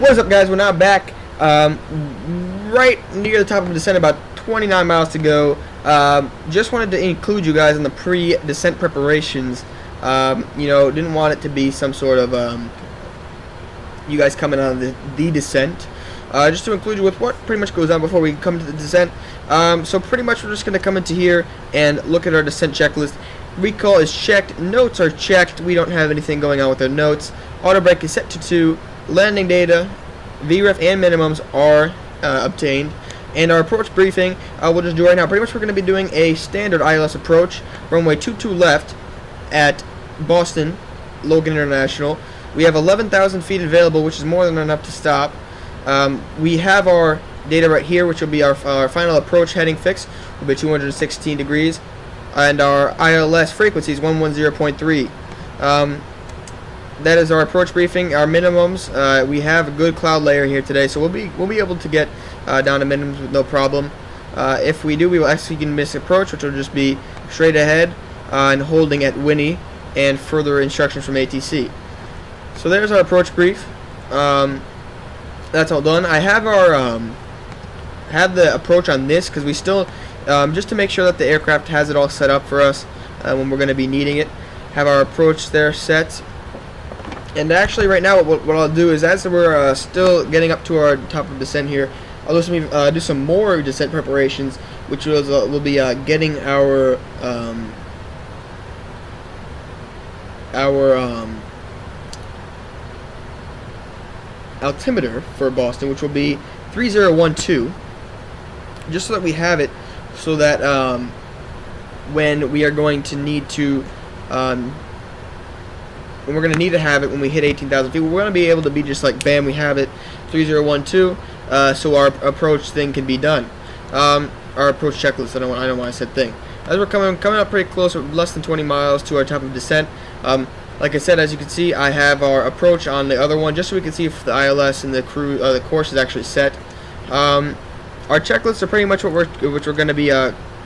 What is up, guys? We're now back right near the top of the descent, about 29 miles to go. Just wanted to include you guys in the pre-descent preparations. Didn't want it to be some sort of you guys coming on the descent. Just to include you with what pretty much goes on before we come to the descent. So pretty much we're just going to come into here and look at our descent checklist. Recall is checked, notes are checked, we don't have anything going on with our notes. Auto brake is set to 2, landing data, VREF and minimums are obtained, and our approach briefing we'll just do right now. Pretty much we're going to be doing a standard ILS approach, runway 22 left at Boston Logan International. We have 11,000 feet available, which is more than enough to stop. We have our data right here, which will be our final approach heading fix, will be 216 degrees, and our ILS frequency is 110.3. That is our approach briefing. Our minimums, we have a good cloud layer here today, so we'll be able to get down to minimums with no problem. If we do, we will execute miss approach, which will just be straight ahead and holding at Winnie, and further instructions from ATC. So there's our approach brief. That's all done. I have our have the approach on this because we still just to make sure that the aircraft has it all set up for us when we're going to be needing it. Have our approach there set. And actually, right now, what I'll do is, as we're still getting up to our top of descent here, I'll do some more descent preparations, which will be getting our altimeter for Boston, which will be 3012, just so that we have it, so that when we are going to need to when we're going to need to have it when we hit 18,000 feet, we're going to be able to be just like, bam, we have it, 3012, so our approach thing can be done. Our approach checklist, I don't know why I said thing. As we're coming up pretty close, less than 20 miles to our top of descent. Like I said, as you can see, I have our approach on the other one, just so we can see if the ILS and the course is actually set. Our checklists are pretty much what we're going to be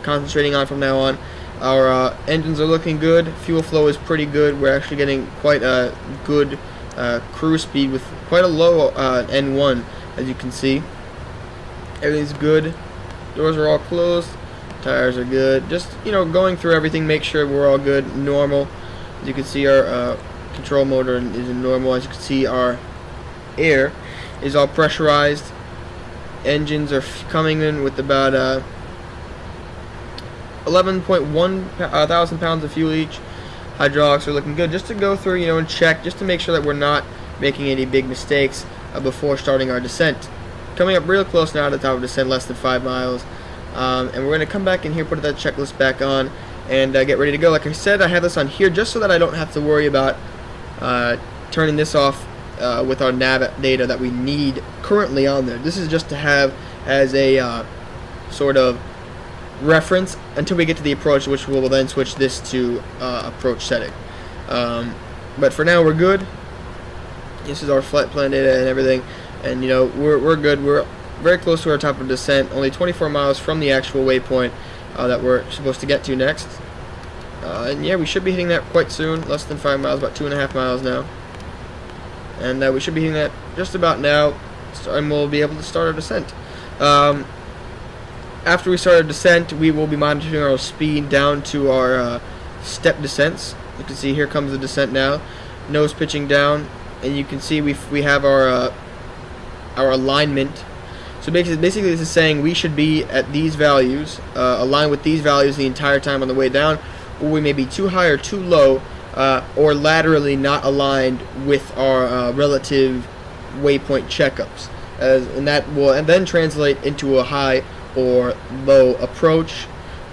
concentrating on from now on. Our engines are looking good. Fuel flow is pretty good. We're actually getting quite a good cruise speed with quite a low N1, as you can see. Everything's good. Doors are all closed. Tires are good. Just, going through everything, make sure we're all good. Normal. As you can see, our control motor is in normal. As you can see, our air is all pressurized. Engines are coming in with about 11.1 thousand pounds of fuel each. Hydraulics are looking good. Just to go through, and check, just to make sure that we're not making any big mistakes before starting our descent. Coming up real close now to the top of descent, less than 5 miles. And we're going to come back in here, put that checklist back on, and get ready to go. Like I said, I have this on here just so that I don't have to worry about turning this off with our nav data that we need currently on there. This is just to have as a sort of reference until we get to the approach, which we will then switch this to approach setting. But for now, we're good. This is our flight plan data and everything, and we're good. We're very close to our top of descent, only 24 miles from the actual waypoint that we're supposed to get to next. And yeah, we should be hitting that quite soon, less than 5 miles, about 2.5 miles now. And we should be hitting that just about now, and we'll be able to start our descent. After we start our descent, we will be monitoring our speed down to our step descents. You can see here comes the descent now, nose pitching down, and you can see we have our alignment. So basically this is saying we should be at these values, aligned with these values the entire time on the way down, or we may be too high or too low, or laterally not aligned with our relative waypoint checkups, and that will then translate into a high or low approach,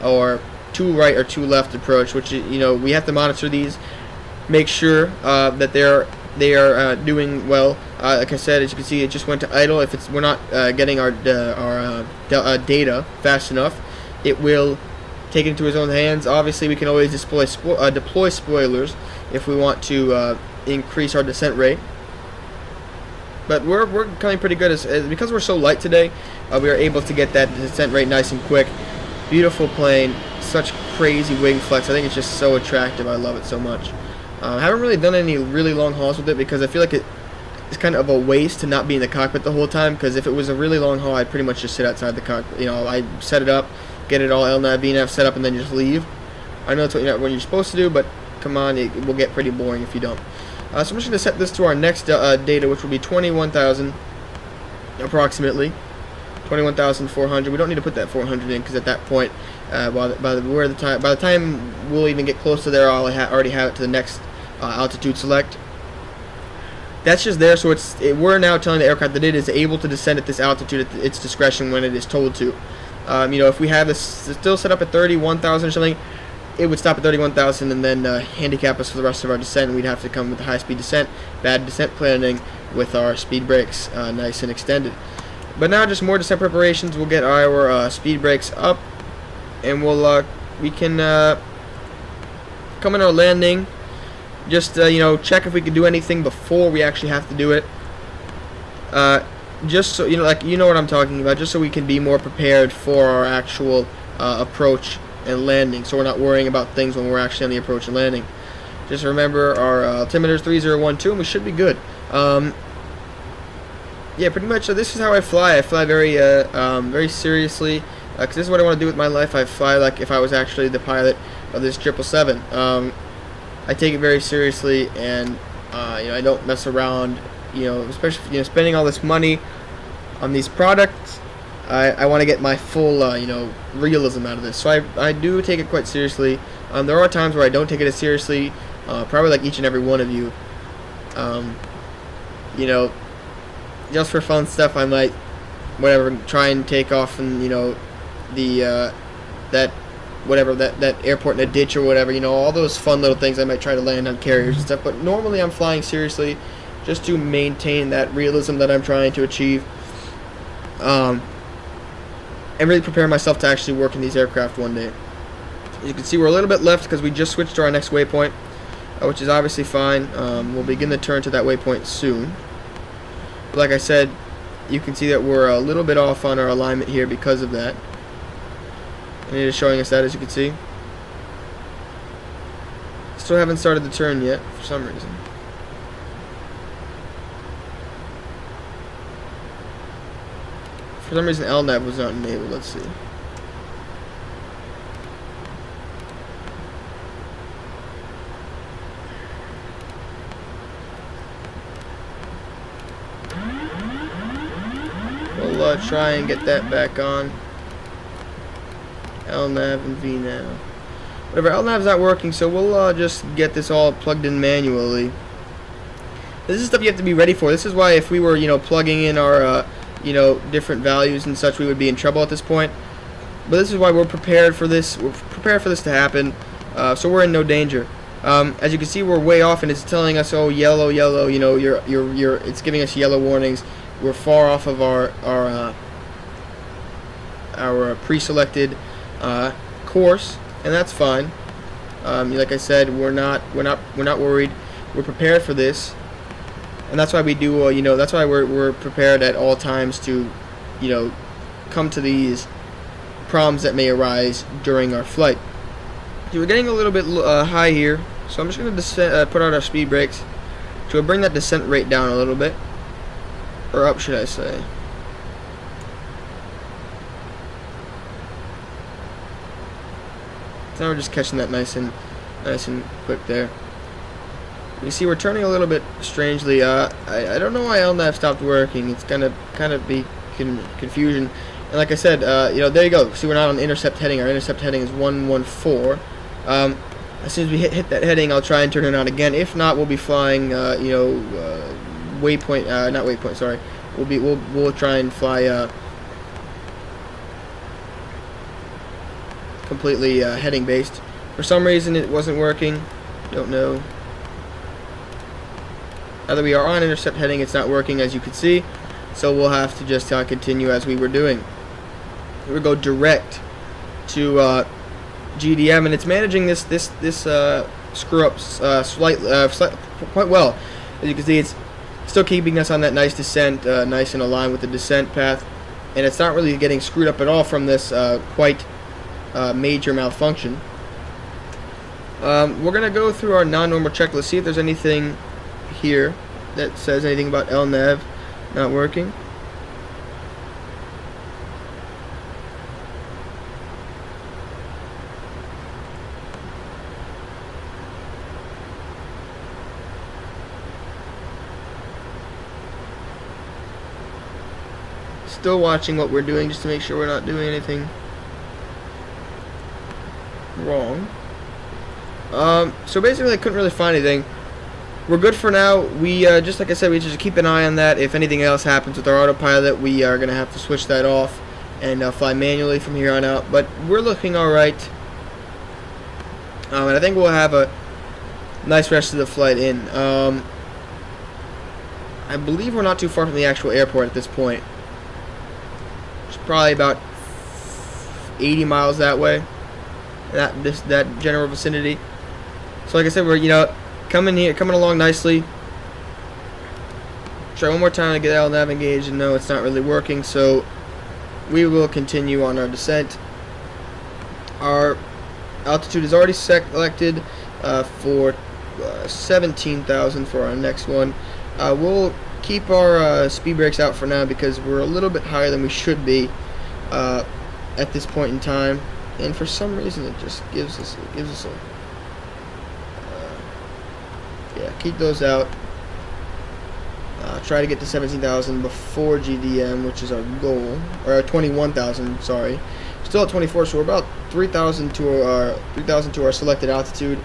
or too right or too left approach, which we have to monitor these, make sure that they are doing well. Like I said, as you can see, it just went to idle. If we're not getting our data fast enough, it will take it into its own hands. Obviously, we can always deploy spoilers if we want to increase our descent rate. But we're coming pretty good because we're so light today. We are able to get that descent rate nice and quick. Beautiful plane, such crazy wing flex. I think it's just so attractive. I love it so much. I haven't really done any really long hauls with it because I feel like it's kind of a waste to not be in the cockpit the whole time, because if it was a really long haul, I'd pretty much just sit outside the cockpit. You know, I'd set it up, get it all LNAV, VNAV set up, and then just leave. I know that's what you're supposed to do, but come on, it will get pretty boring if you don't. So I'm just going to set this to our next data, which will be 21,000 approximately. 21,400. We don't need to put that 400 in, because at that point, by the time we'll even get close to there, I'll already have it to the next altitude select. That's just there, so we're now telling the aircraft that it is able to descend at this altitude at its discretion when it is told to. You know, if we have this still set up at 31,000 or something, it would stop at 31,000 and then handicap us for the rest of our descent, and we'd have to come with a high-speed descent, bad descent planning with our speed brakes nice and extended. But now just more descent preparations. We'll get our speed brakes up, and we can come in our landing. Just you know, check if we can do anything before we actually have to do it. Just so you know, like, you know what I'm talking about. Just so we can be more prepared for our actual approach and landing, so we're not worrying about things when we're actually on the approach and landing. Just remember our altimeter is 3012, and we should be good. Yeah, pretty much. This is how I fly. I fly very, very seriously, because this is what I want to do with my life. I fly like if I was actually the pilot of this 777. I take it very seriously, and you know, I don't mess around. You know, especially spending all this money on these products. I want to get my full you know, realism out of this. So I do take it quite seriously. There are times where I don't take it as seriously. Probably like each and every one of you. You know, just for fun stuff, I might, whatever, try and take off and, you know, that airport in a ditch or whatever, you know, all those fun little things. I might try to land on carriers and stuff, but normally I'm flying seriously just to maintain that realism that I'm trying to achieve, and really prepare myself to actually work in these aircraft one day. As you can see, we're a little bit left because we just switched to our next waypoint, which is obviously fine. We'll begin the turn to that waypoint soon. But like I said, you can see that we're a little bit off on our alignment here because of that. And it is showing us that, as you can see. Still haven't started the turn yet, for some reason. For some reason, LNAV was not enabled. Let's see. We'll try and get that back on. LNAV and VNAV. Whatever, LNAV's not working, so we'll just get this all plugged in manually. This is stuff you have to be ready for. This is why if we were, you know, plugging in our, you know, different values and such, we would be in trouble at this point. But this is why we're prepared for this. We're prepared for this to happen, so we're in no danger. As you can see, we're way off, and it's telling us, oh, yellow, yellow. You know, it's giving us yellow warnings. We're far off of our pre-selected course, and that's fine. Like I said, we're not worried. We're prepared for this, and that's why we do. You know, that's why we're prepared at all times to, you know, come to these problems that may arise during our flight. So we're getting a little bit high here, so I'm just going to put out our speed brakes to bring that descent rate down a little bit, or up, should I say. Now we're just catching that nice and quick there. You see, we're turning a little bit strangely. I don't know why LNAV stopped working. It's kind of be confusion. And like I said, you know, there you go. See, we're not on intercept heading. Our intercept heading is 114. As soon as we hit that heading, I'll try and turn it on again. If not, we'll be flying. You know, waypoint. Not waypoint. Sorry. We'll try and fly. Completely heading based. For some reason it wasn't working. Don't know. Now that we are on intercept heading, it's not working, as you can see. So we'll have to just continue as we were doing. We'll go direct to GDM, and it's managing this screw up quite well. As you can see, it's still keeping us on that nice descent, nice and aligned with the descent path, and it's not really getting screwed up at all from this quite major malfunction. We're gonna go through our non-normal checklist, see if there's anything here. that says anything about LNAV not working. Still watching what we're doing just to make sure we're not doing anything wrong. So basically I couldn't really find anything. We're good for now. We just like I said, we just keep an eye on that. If anything else happens with our autopilot, we are gonna have to switch that off and fly manually from here on out. But we're looking alright, and I think we'll have a nice rest of the flight in. I believe we're not too far from the actual airport at this point. It's probably about 80 miles that way, that general vicinity. So like I said, we're coming along nicely. Try one more time to get LNAV engaged, and no, it's not really working. So we will continue on our descent. Our altitude is already selected for 17,000 for our next one. We'll keep our speed brakes out for now because we're a little bit higher than we should be at this point in time, and for some reason it just gives us a yeah, keep those out. Try to get to 17,000 before GDM, which is our goal, or 21,000. Sorry, still at 24, so we're about 3,000 to our selected altitude,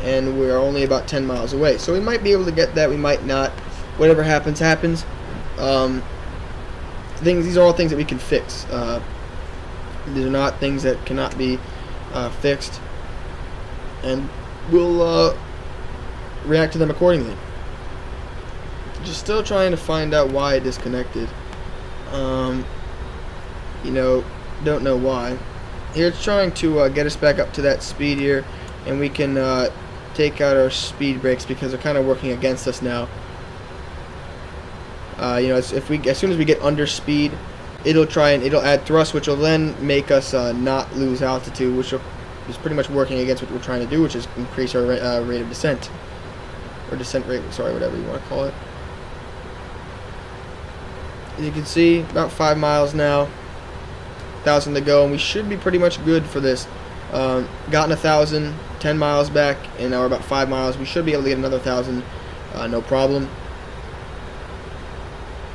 and we're only about 10 miles away. So we might be able to get that. We might not. Whatever happens, happens. These are all things that we can fix. These are not things that cannot be fixed, and we'll react to them accordingly. Just still trying to find out why it disconnected. Don't know why. Here it's trying to get us back up to that speed here, and we can take out our speed brakes because they're kind of working against us now. As soon as we get under speed, it'll add thrust, which will then make us not lose altitude, which is pretty much working against what we're trying to do, which is increase our rate of descent, or descent rate, sorry, whatever you want to call it. As you can see, about 5 miles now, 1,000 to go, and we should be pretty much good for this. Gotten 1,000, 10 miles back, and now we're about 5 miles. We should be able to get another 1,000, no problem.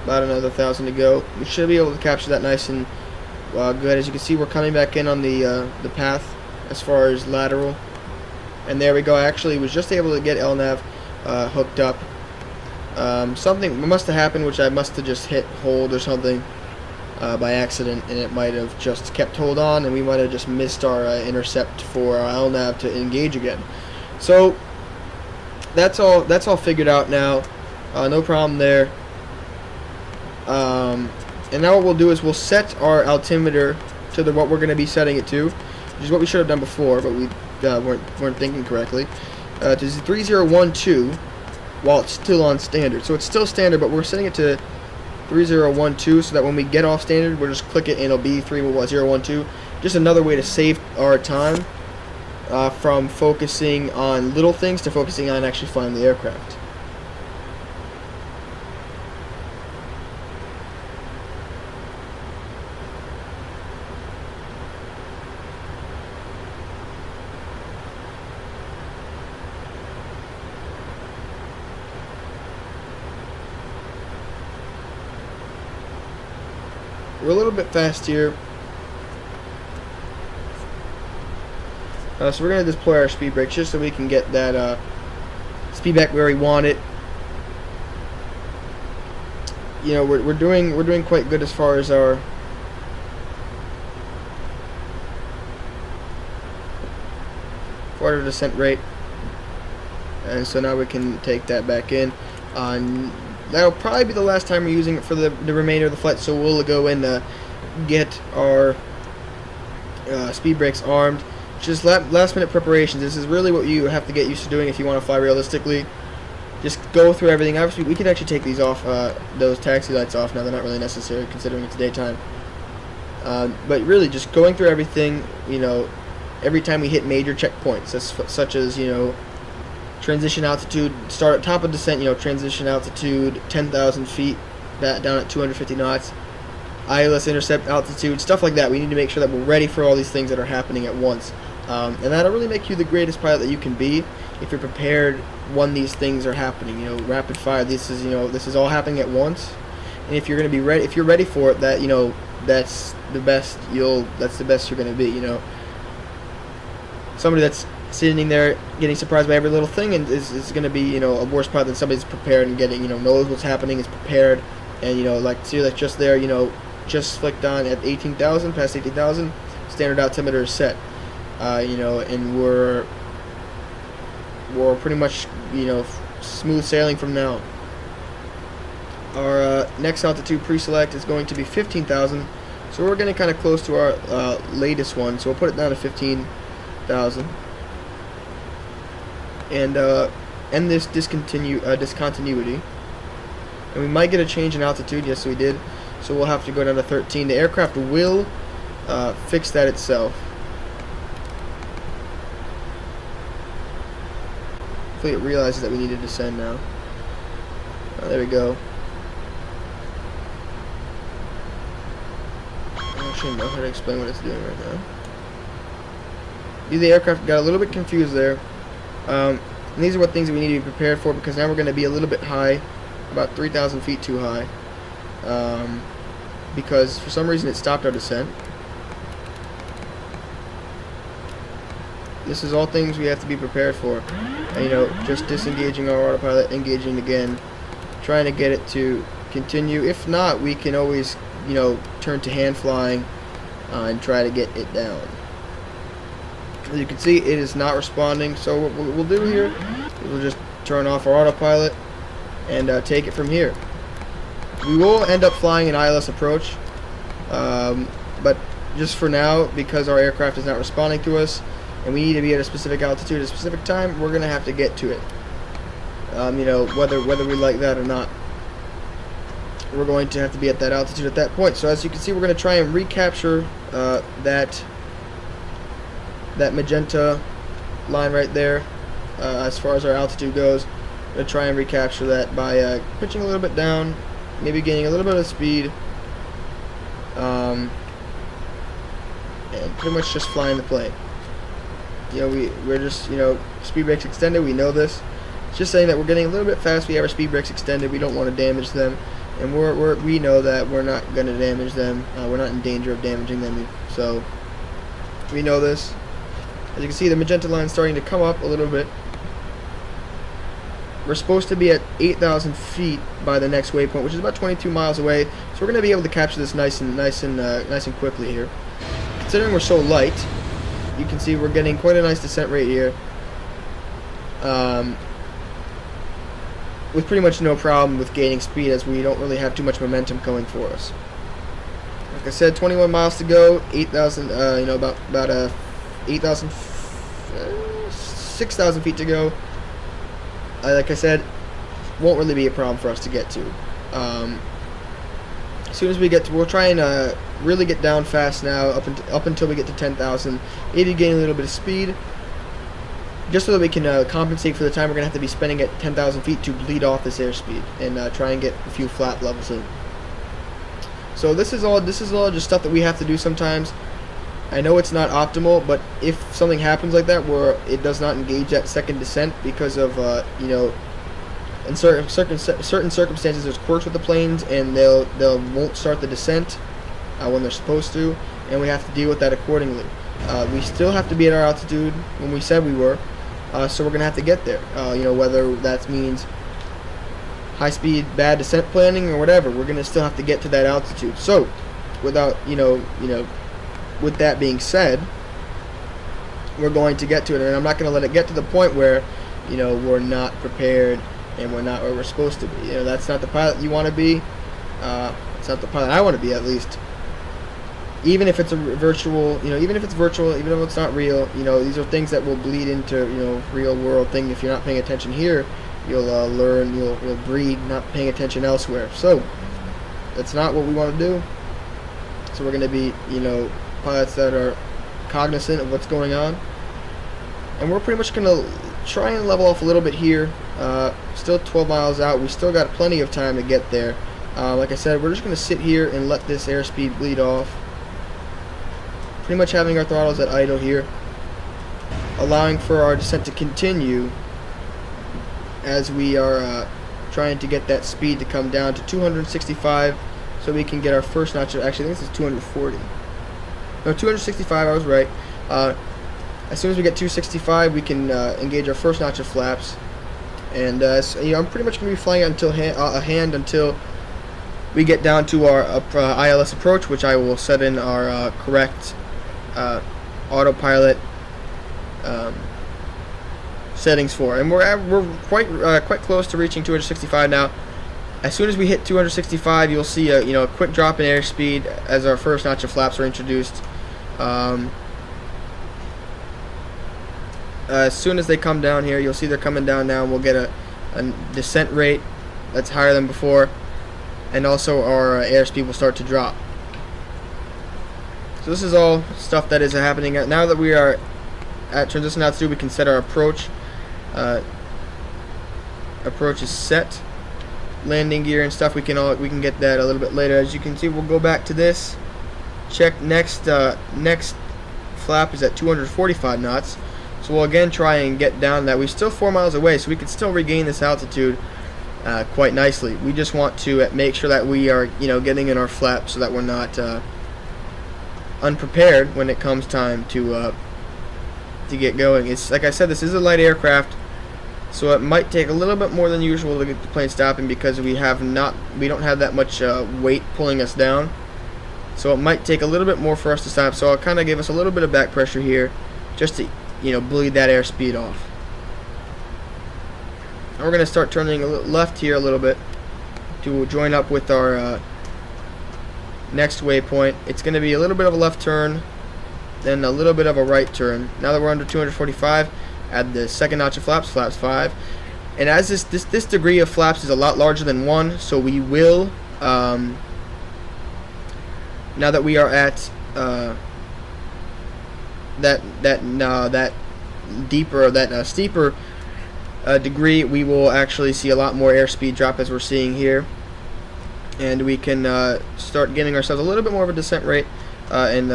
About another 1,000 to go. We should be able to capture that nice and good. As you can see, we're coming back in on the path as far as lateral, and there we go. I actually was just able to get LNAV hooked up. Something must have happened, which I must have just hit hold or something by accident, and it might have just kept hold on, and we might have just missed our intercept for our LNAV to engage again. So that's all figured out now. No problem there. And now what we'll do is we'll set our altimeter to what we're going to be setting it to, which is what we should have done before, but we weren't thinking correctly. To 3012 while it's still on standard. So it's still standard, but we're setting it to 3012 so that when we get off standard, we'll just click it and it'll be 3012. Just another way to save our time from focusing on little things to focusing on actually flying the aircraft. We're a little bit fast here, so we're going to deploy our speed brakes just so we can get that speed back where we want it. We're doing quite good as far as our descent rate, and so now we can take that back in. That'll probably be the last time we're using it for the remainder of the flight, so we'll go and get our speed brakes armed. Just last minute preparations. This is really what you have to get used to doing if you want to fly realistically. Just go through everything. Obviously, we could actually take these off, those taxi lights off now. They're not really necessary considering it's daytime. But really, just going through everything, every time we hit major checkpoints, such as, transition altitude, start at top of descent, transition altitude 10,000 feet, back down at 250 knots, ILS intercept altitude, stuff like that. We need to make sure that we're ready for all these things that are happening at once. And that'll really make you the greatest pilot that you can be if you're prepared when these things are happening. Rapid fire. This is all happening at once. And if you're going to be ready, if you're ready for it, that's the best. That's the best you're going to be. Somebody that's sitting there getting surprised by every little thing and is going to be a worse pilot than somebody that's prepared and getting knows what's happening, is prepared, and like just there, just flicked on at 18,000, past 18,000, standard altimeter is set. And we're pretty much smooth sailing from now. Our next altitude pre-select is going to be 15,000, so we're getting kind of close to our latest one, so we'll put it down to 15,000 and end this discontinuity. And we might get a change in altitude. Yes, we did. So we'll have to go down to 13. The aircraft will fix that itself. Hopefully it realizes that we need to descend now. There we go. I don't actually know how to explain what it's doing right now. The aircraft got a little bit confused there. And these are what things that we need to be prepared for, because now we're going to be a little bit high, about 3,000 feet too high. Because for some reason it stopped our descent. This is all things we have to be prepared for. And, just disengaging our autopilot, engaging again, trying to get it to continue. If not, we can always, turn to hand flying and try to get it down. As you can see, it is not responding. So what we'll do here is we'll just turn off our autopilot and take it from here. We will end up flying an ILS approach, but just for now, because our aircraft is not responding to us, and we need to be at a specific altitude at a specific time, we're going to have to get to it. Whether we like that or not, we're going to have to be at that altitude at that point. So as you can see, we're going to try and recapture that magenta line right there. As far as our altitude goes, we're going to try and recapture that by pitching a little bit down, maybe gaining a little bit of speed, and pretty much just flying the plane. We're just, speed brakes extended, we know this. It's just saying that we're getting a little bit fast, we have our speed brakes extended, we don't want to damage them, and we know that we're not going to damage them, we're not in danger of damaging them, so we know this. As you can see, the magenta line is starting to come up a little bit. We're supposed to be at 8,000 feet by the next waypoint, which is about 22 miles away, so we're going to be able to capture this nice and quickly here. Considering we're so light, you can see we're getting quite a nice descent rate here, with pretty much no problem with gaining speed, as we don't really have too much momentum going for us. Like I said, 21 miles to go, 8,000, about 8,000, 6,000 feet to go. Like I said, won't really be a problem for us to get to. As soon as we get to, we'll try and really get down fast now, up until we get to 10,000. Maybe gain a little bit of speed, just so that we can compensate for the time we're going to have to be spending at 10,000 feet to bleed off this airspeed and try and get a few flat levels in. So this is all just stuff that we have to do sometimes. I know it's not optimal, but if something happens like that where it does not engage that second descent because of in certain circumstances, there's quirks with the planes, and they won't start the descent when they're supposed to, and we have to deal with that accordingly. We still have to be at our altitude when we said we were, so we're gonna have to get there. Whether that means high speed, bad descent planning, or whatever, we're gonna still have to get to that altitude. So, without with that being said, we're going to get to it, and I'm not going to let it get to the point where we're not prepared and we're not where we're supposed to be. That's not the pilot you want to be. It's not the pilot I want to be, at least. Even if it's a virtual, even if it's virtual, even if it's not real, these are things that will bleed into real world thing. If you're not paying attention here, you'll learn, you'll breed not paying attention elsewhere. So that's not what we want to do. So we're going to be pilots that are cognizant of what's going on, and we're pretty much going to try and level off a little bit here. Still 12 miles out. We still got plenty of time to get there. Like I said, we're just going to sit here and let this airspeed bleed off. Pretty much having our throttles at idle here, allowing for our descent to continue as we are trying to get that speed to come down to 265 so we can get our first notch of, actually I think this is 240. No, 265, I was right. As soon as we get 265, we can engage our first notch of flaps. And so, you know, I'm pretty much going to be flying until a hand until we get down to our ILS approach, which I will set in our correct autopilot settings for, and we're quite close to reaching 265 now. As soon as we hit 265, you'll see a quick drop in airspeed as our first notch of flaps are introduced. As soon as they come down here, you'll see they're coming down now, and we'll get a descent rate that's higher than before, and also our airspeed will start to drop. So this is all stuff that is happening. Now that we are at transition altitude, we can set our approach. Approach is set. Landing gear and stuff, we can get that a little bit later. As you can see, we'll go back to this. Check next flap is at 245 knots. So we'll again try and get down that. We're still 4 miles away, so we can still regain this altitude quite nicely. We just want to make sure that we are getting in our flap so that we're not unprepared when it comes time to get going. It's like I said, this is a light aircraft, so it might take a little bit more than usual to get the plane stopping because we don't have that much weight pulling us down. So it might take a little bit more for us to stop. So I'll kind of give us a little bit of back pressure here, just to bleed that airspeed off. And we're going to start turning left here a little bit to join up with our next waypoint. It's going to be a little bit of a left turn, then a little bit of a right turn. Now that we're under 245, add the second notch of flaps, flaps 5. And as this degree of flaps is a lot larger than 1, so we will, now that we are at that steeper degree, we will actually see a lot more airspeed drop as we're seeing here. And we can start getting ourselves a little bit more of a descent rate and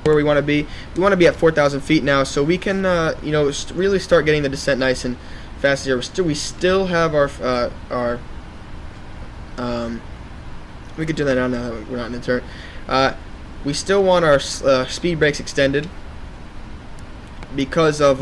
where we want to be. We want to be at 4,000 feet now, so we can really start getting the descent nice and fast here. We still have our we could do that now that we're not in the turn. We still want our speed brakes extended because of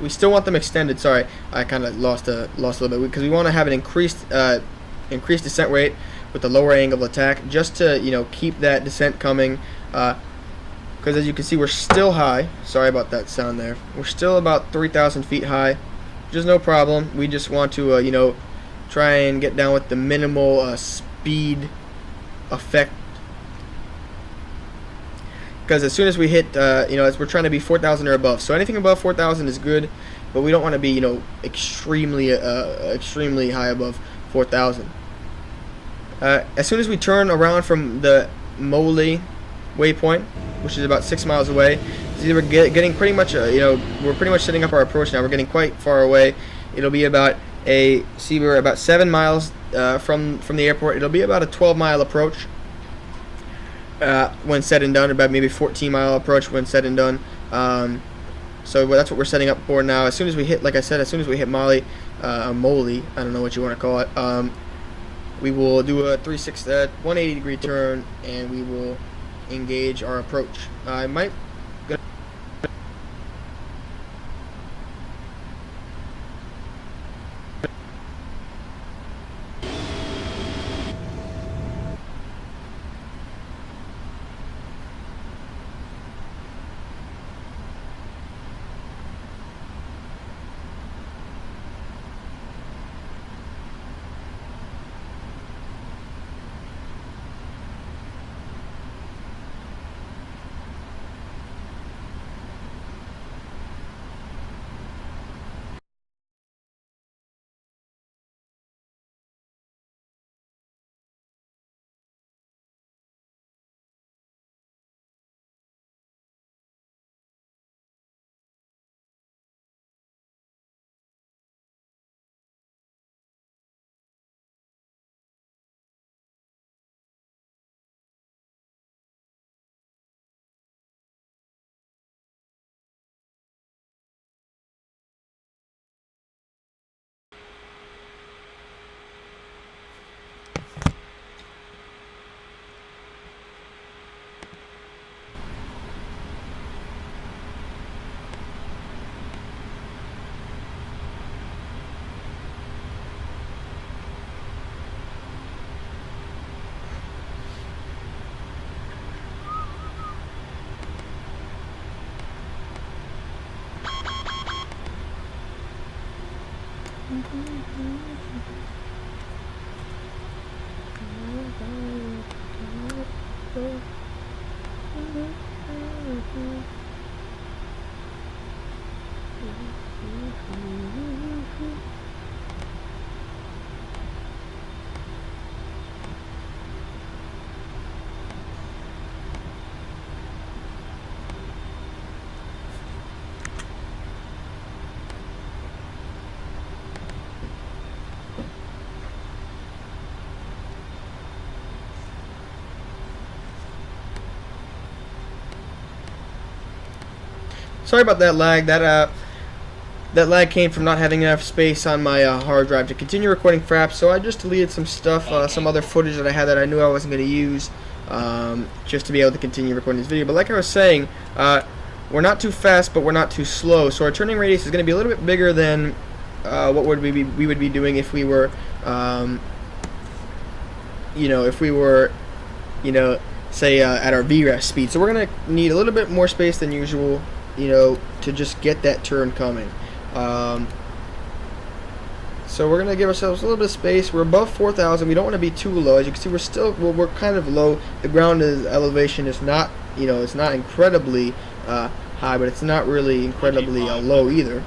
we still want them extended. Sorry, I kind of lost a little bit because we want to have an increased descent rate. with the lower angle of attack, just to, you know, keep that descent coming. Because as you can see, we're still high. Sorry about that sound there. We're still about 3,000 feet high, which is no problem. We just want to, you know, try and get down with the minimal speed effect. Because as soon as we hit, you know, as we're trying to be 4,000 or above, so anything above 4,000 is good, but we don't want to be, you know, extremely high above 4,000. As soon as we turn around from the Mole waypoint, which is about 6 miles away, see, we're getting pretty much, you know, we're pretty much setting up our approach now. We're getting quite far away. It'll be about see, we're about 7 miles from the airport. It'll be about a 12-mile approach when said and done, about maybe 14-mile approach when said and done. So that's what we're setting up for now. As soon as we hit, like I said, as soon as we hit Mole, I don't know what you want to call it, we will do a 180-degree turn, and we will engage our approach. I might sorry about that lag. That lag came from not having enough space on my hard drive to continue recording fraps, so I just deleted some stuff, some other footage that I had that I knew I wasn't going to use, just to be able to continue recording this video. But like I was saying, we're not too fast, but we're not too slow, so our turning radius is going to be a little bit bigger than what would we would be doing if we were, you know, say at our VREF speed. So we're going to need a little bit more space than usual, you know, to just get that turn coming. So we're gonna give ourselves a little bit of space. We're above 4,000. We don't want to be too low. As you can see, we're kind of low. The ground elevation is not, you know, it's not incredibly high, but it's not really incredibly low either.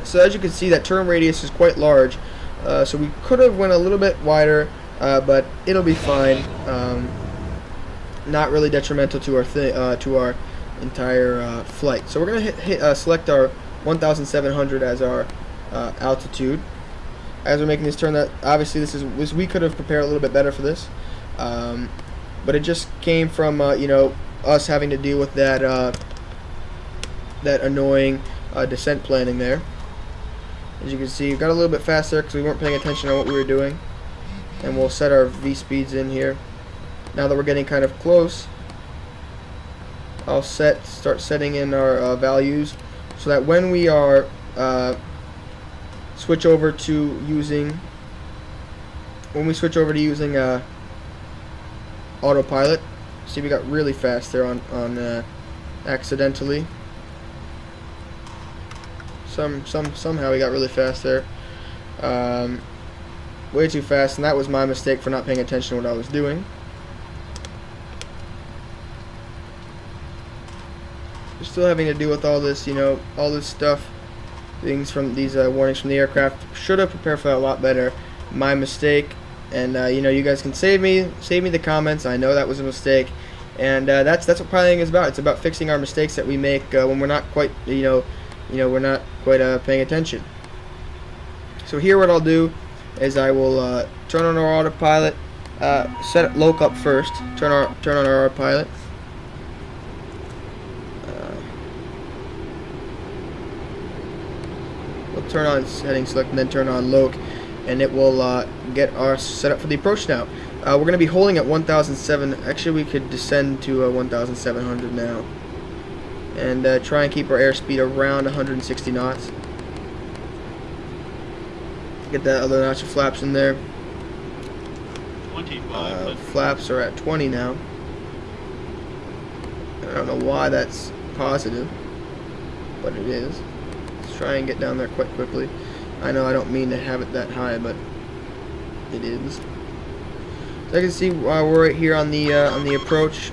So as you can see, that turn radius is quite large. So we could have went a little bit wider, but it'll be fine. Not really detrimental to our entire flight. So we're gonna select our 1,700 as our altitude as we're making this turn. That obviously we could have prepared a little bit better for this, but it just came from you know, us having to deal with that that annoying descent planning there. As you can see, we got a little bit faster because we weren't paying attention on what we were doing, and we'll set our V speeds in here. Now that we're getting kind of close, I'll start setting in our values so that when we are switch over to using when we switch over to using Autopilot, see we got really fast there on accidentally. Somehow we got really fast there. Way too fast, and that was my mistake for not paying attention to what I was doing. We're still having to deal with all this, you know, all this stuff, things from these warnings from the aircraft. Should have prepared for that a lot better. My mistake, and you know, you guys can save me the comments. I know that was a mistake, and that's what piloting is about. It's about fixing our mistakes that we make when we're not quite, we're not quite paying attention. So here, what I'll do is I will turn on our autopilot, set it loc up first, turn on our autopilot. We'll turn on heading select and then turn on loc, and it will get our set up for the approach now. We're going to be holding at 1,007. Actually, we could descend to 1,700 now, and try and keep our airspeed around 160 knots. Get that other notch of flaps in there. 25. Flaps are at 20 now. I don't know why that's positive, but it is. Let's try and get down there quite quickly. I know I don't mean to have it that high, but it is. So I can see we're right here on the approach.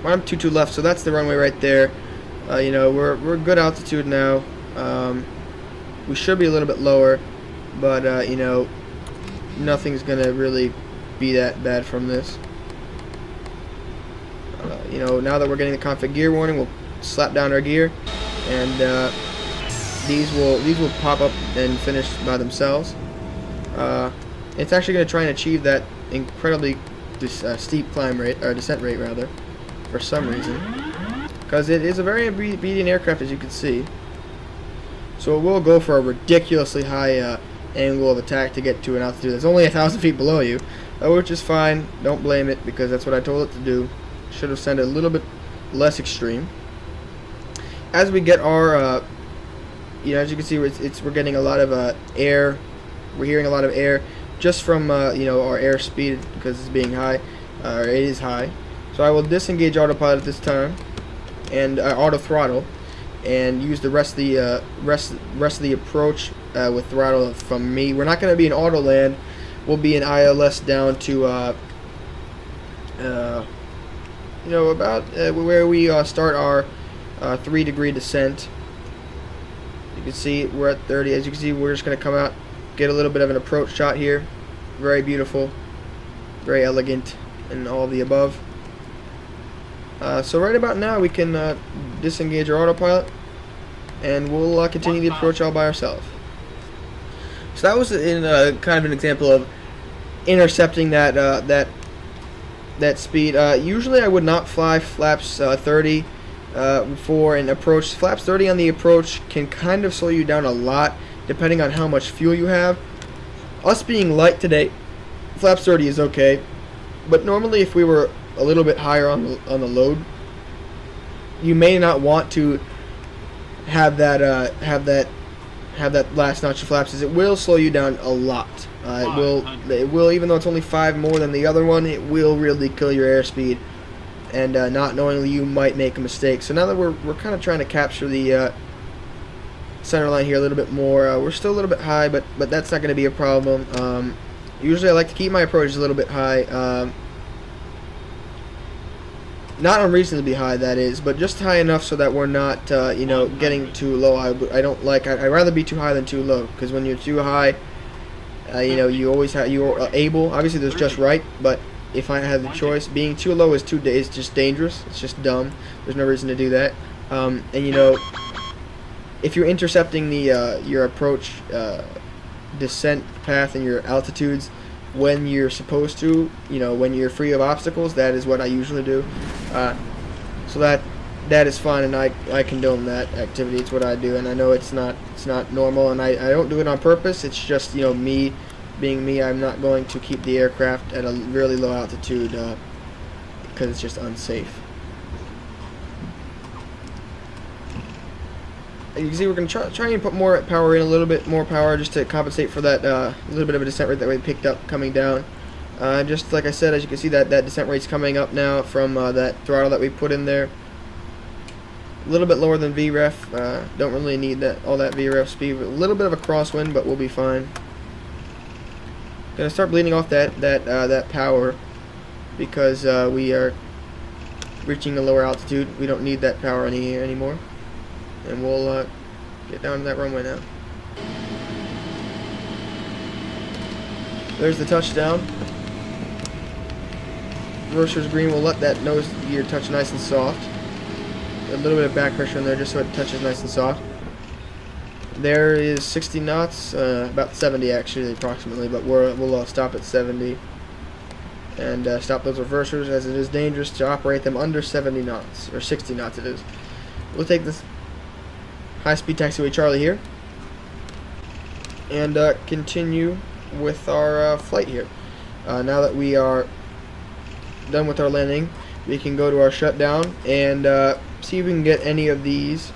I'm 22 left, so that's the runway right there. You know, we're good altitude now. We should be a little bit lower, but you know, nothing's gonna really be that bad from this. You know, now that we're getting the config gear warning, we'll slap down our gear, and these will pop up and finish by themselves. It's actually going to try and achieve that incredibly steep climb rate, or descent rate rather, for some reason, because it is a very obedient aircraft, as you can see. So it will go for a ridiculously high angle of attack to get to an altitude that's only 1,000 feet below you, which is fine. Don't blame it, because that's what I told it to do. Should have sent it a little bit less extreme. As we get our, you know, as you can see, we're getting a lot of air. We're hearing a lot of air just from you know, our airspeed, because it's being high, or it is high. So I will disengage autopilot this time, and auto throttle, and use the rest of the rest of the approach with throttle from me. We're not going to be in auto land. We'll be in ILS down to you know, about where we start our 3-degree descent. You can see we're at 30. As you can see, we're just going to come out, get a little bit of an approach shot here. Very beautiful, very elegant, and all of the above. So right about now, we can disengage our autopilot, and we'll continue the approach all by ourselves. So that was in kind of an example of intercepting that that speed. Usually I would not fly flaps 30 for an approach. Flaps 30 on the approach can kind of slow you down a lot depending on how much fuel you have. Us being light today, flaps 30 is okay, but normally if we were a little bit higher on the load, you may not want to have that last notch of flaps, as it will slow you down a lot. It will, even though it's only 5 more than the other one, it will really kill your airspeed, and not knowingly you might make a mistake. So now that we're kind of trying to capture the center line here a little bit more, we're still a little bit high, but that's not going to be a problem. Usually I like to keep my approaches a little bit high, not unreasonably high, that is, but just high enough so that we're not you know, getting too low. I'd rather be too high than too low, because when you're too high, you know, you're able, obviously there's just right, but if I had the choice, being too low is just dangerous. It's just dumb. There's no reason to do that. And you know, if you're intercepting the your approach descent path and your altitudes when you're supposed to, you know, when you're free of obstacles, that is what I usually do. So that is fine, and I condone that activity. It's what I do, and I know it's not normal, and I don't do it on purpose. It's just, you know, me being me. I'm not going to keep the aircraft at a really low altitude because it's just unsafe. you can see we're going to try and put more power in, a little bit more power, just to compensate for that little bit of a descent rate that we picked up coming down. Just like I said, as you can see, that descent rate's coming up now from that throttle that we put in there. A little bit lower than VREF. Don't really need all that VREF speed. A little bit of a crosswind, but we'll be fine. Gonna start bleeding off that power because we are reaching a lower altitude. We don't need that power anymore, and we'll get down to that runway now. There's the touchdown. Reverser's green. We'll let that nose gear touch nice and soft. A little bit of back pressure in there just so it touches nice and soft. There is 60 knots, about 70 actually approximately, but we'll stop at 70 and stop those reversers, as it is dangerous to operate them under 70 knots, or 60 knots it is. We'll take this high-speed taxiway Charlie here and continue with our flight here. Now that we are done with our landing, we can go to our shutdown and see if we can get any of these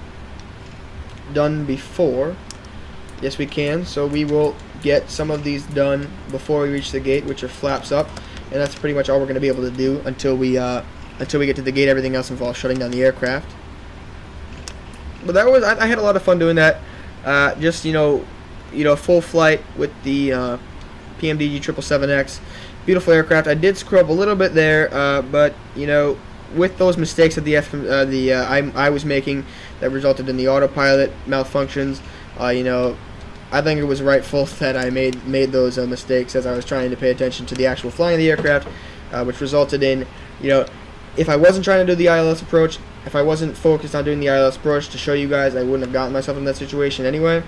done before. Yes, we can. So we will get some of these done before we reach the gate, which are flaps up, and that's pretty much all we're going to be able to do until we get to the gate. Everything else involves shutting down the aircraft. But that was I had a lot of fun doing that. Just full flight with the PMDG 777X. Beautiful aircraft. I did screw up a little bit there, but with those mistakes that I was making that resulted in the autopilot malfunctions, I think it was rightful that I made those mistakes, as I was trying to pay attention to the actual flying of the aircraft, which resulted in, if I wasn't trying to do the ILS approach, if I wasn't focused on doing the ILS approach to show you guys, I wouldn't have gotten myself in that situation anyway.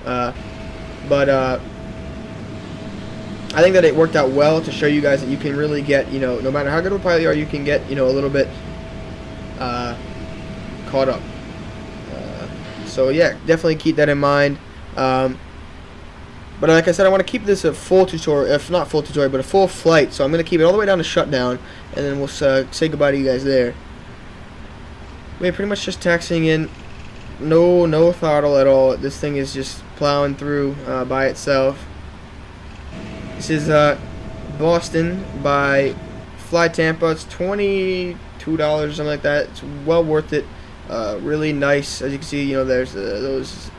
But I think that it worked out well to show you guys that you can really get, no matter how good of a pilot you are, you can get, a little bit caught up. So yeah, definitely keep that in mind. But like I said, I want to keep this a full tutorial, if not full tutorial, but a full flight. So I'm going to keep it all the way down to shutdown, and then we'll say goodbye to you guys there. We're pretty much just taxiing in, no throttle at all. This thing is just plowing through by itself. This is Boston by Fly Tampa. It's $22 or something like that. It's well worth it. Really nice. As you can see, there's those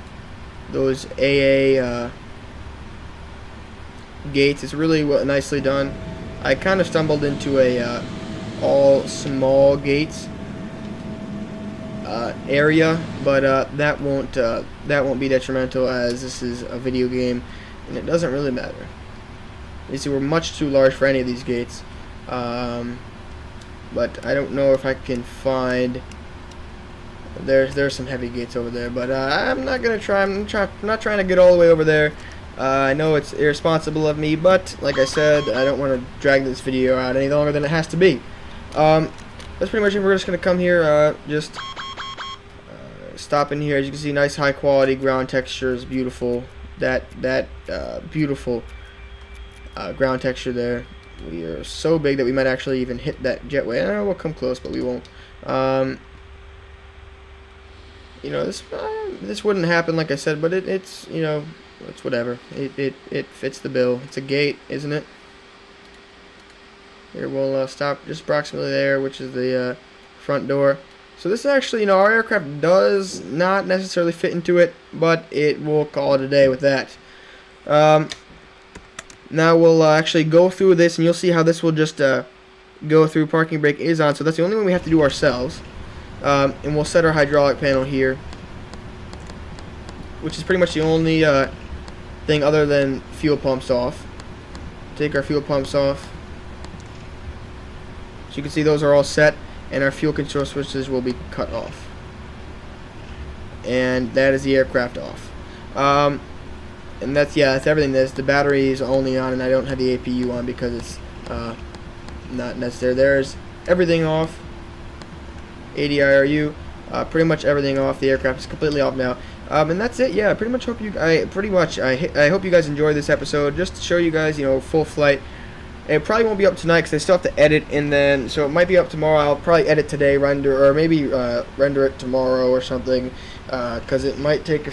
AA gates. It's really nicely done. I kind of stumbled into a all small gates area, but that won't be detrimental, as this is a video game and it doesn't really matter. You see, we're much too large for any of these gates, but I don't know if I can find. There's some heavy gates over there, but I'm not gonna try. I'm not trying to get all the way over there. I know it's irresponsible of me, but like I said, I don't want to drag this video out any longer than it has to be. That's pretty much it. We're just gonna come here, just stop in here. As you can see, nice high quality ground texture is beautiful. That beautiful ground texture there. We are so big that we might actually even hit that jetway. I know we'll come close, but we won't. This wouldn't happen, like I said, but it's it's whatever. It fits the bill. It's a gate, isn't it? Here we'll stop just approximately there, which is the front door. So this is actually, our aircraft does not necessarily fit into it, but it will call it a day with that. Now we'll actually go through this, and you'll see how this will just go through. Parking brake is on, so that's the only one we have to do ourselves. And we'll set our hydraulic panel here, which is pretty much the only thing other than fuel pumps off. Take our fuel pumps off. So you can see those are all set, and our fuel control switches will be cut off. And that is the aircraft off. And that's everything. The battery is only on, and I don't have the APU on because it's not necessary. There's everything off. ADIRU, pretty much everything off. The aircraft is completely off now. And that's it. Yeah, I hope you guys enjoy this episode, just to show you guys, full flight It probably won't be up tonight because I still have to edit, and then so it might be up tomorrow. I'll probably edit today, render, or maybe render it tomorrow or something, because it might take a